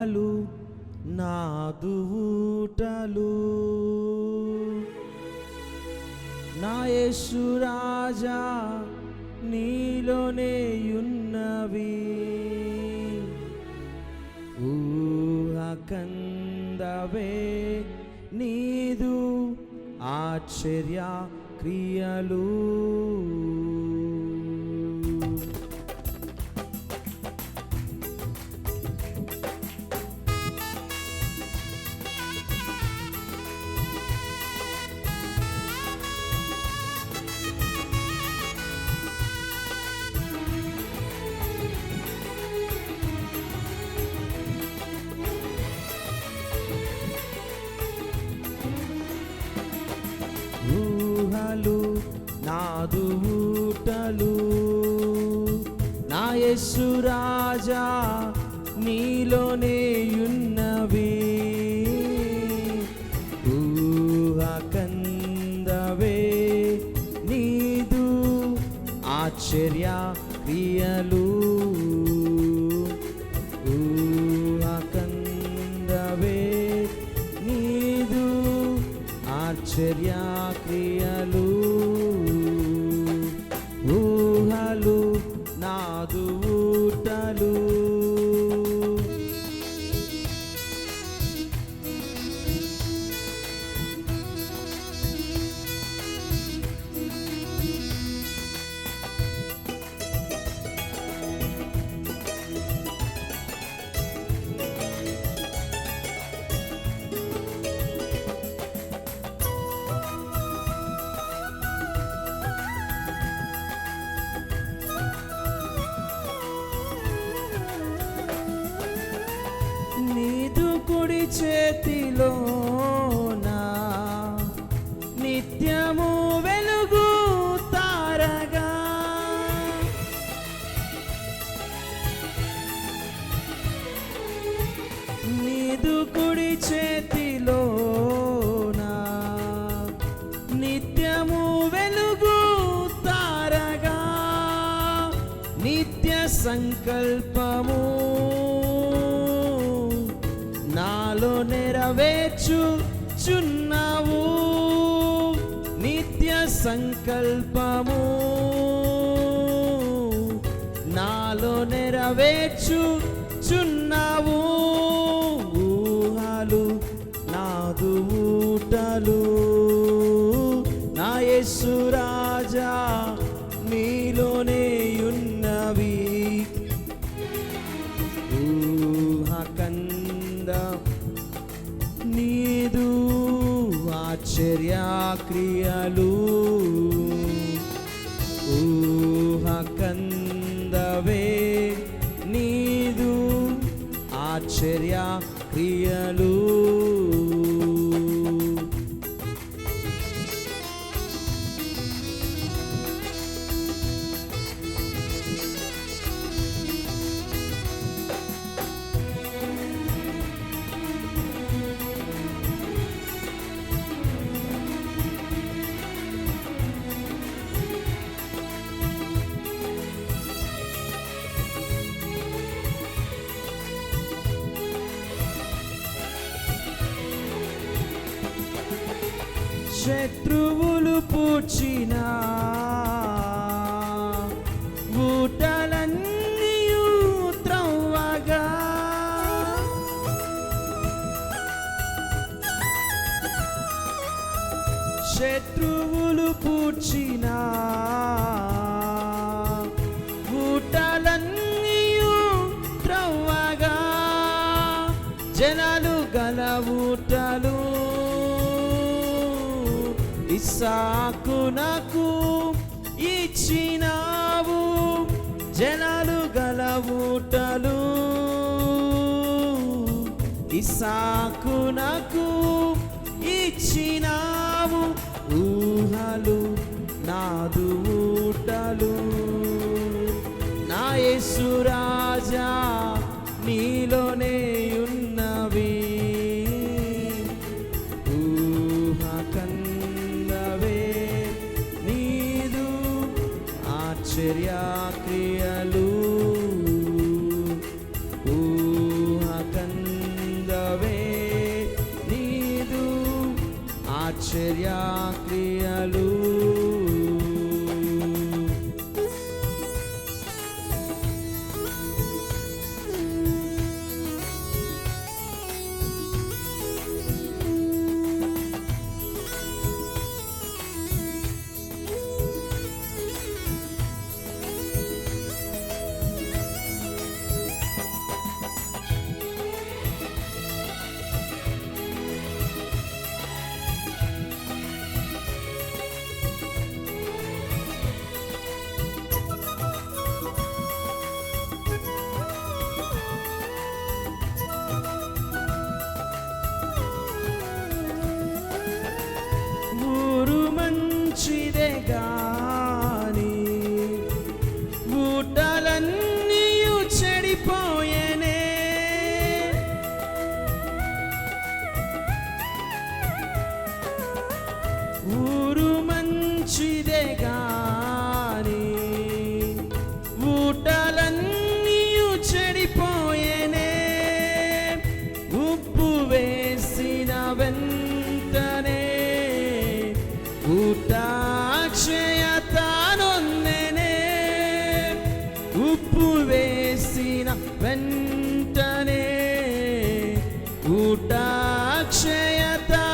నాదు ఊటలు నా యేసు రాజా నీలోనే ఉన్నవి ఊహకందవే నీదు ఆశ్చర్య క్రియలు ఊహలు నాదు ఊటలు నా యేసు రాజా నీలోనే ఉన్నవి ఊహకందవే నీదు ఆశ్చర్య క్రియలు ఊహకందవే నీదు ఆశ్చర్య క్రియలు ఊహలు నాదు ఊటలు నీదు కుడి చేతిలోనా నిత్యము వెలుగు తారగా నీదు కుడి చేతిలోనా నిత్యము వెలుగు తారగా నిత్య సంకల్పము నాలో నెరవేర్చుచున్నావు నిత్య సంకల్పము నాలో నెరవేర్చుచున్నావు ఊహలు నాదు ఊటలు నా యేసు రాజా నీలోనే ఉన్నవి ఊహకంద నీదు ఆశ్చర్య క్రియలు ఊహకందవే నీదు ఆశ్చర్య క్రియలు శత్రువులు పూడ్చిన ఊటలన్నీయు త్రవ్వగా శత్రువులు పూడ్చిన ఊటలన్నీయు త్రవ్వగా జనాలు గల ఊటలు ఇస్సాకునకు ఇచ్చినావు జనాలు గల ఊటలు ఇస్సాకునకు ఇచ్చినావు ఊహలు నాదు ఊటలు నా యేసు రాజా నీలోనే ఉన్నవి ఆశ్చర్య క్రియలు ఊహకంద ఆశ్చర్య క్రియలు. మంచిదే గాని ఊటలన్నీయు చెడిపోయేనే. ఊరు మంచిదే గాని ఊటలన్నీయు చెడిపోయేనే. ఉప్పు వేసిన వెంటనే ఊట అక్షయతనొందెనే. ఉప్పు వేసిన వెంటనే ఊట అక్షయతనొందెనే.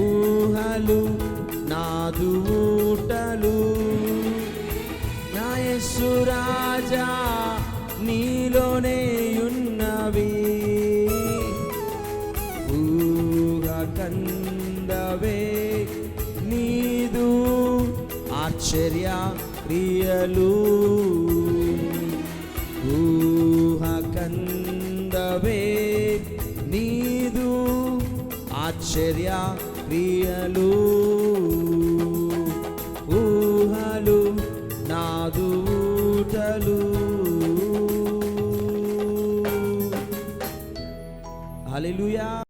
ఊహలు నాదు ఊటలు నా యేసు రాజా నీలోనే ఉన్నవి. కందవే నీదు ఆశ్చర్య క్రియలు. ఊహ కందవే నీదు ఆశ్చర్య క్రియలు. ఊహలు నాదు ఊటలు. హల్లెలూయా.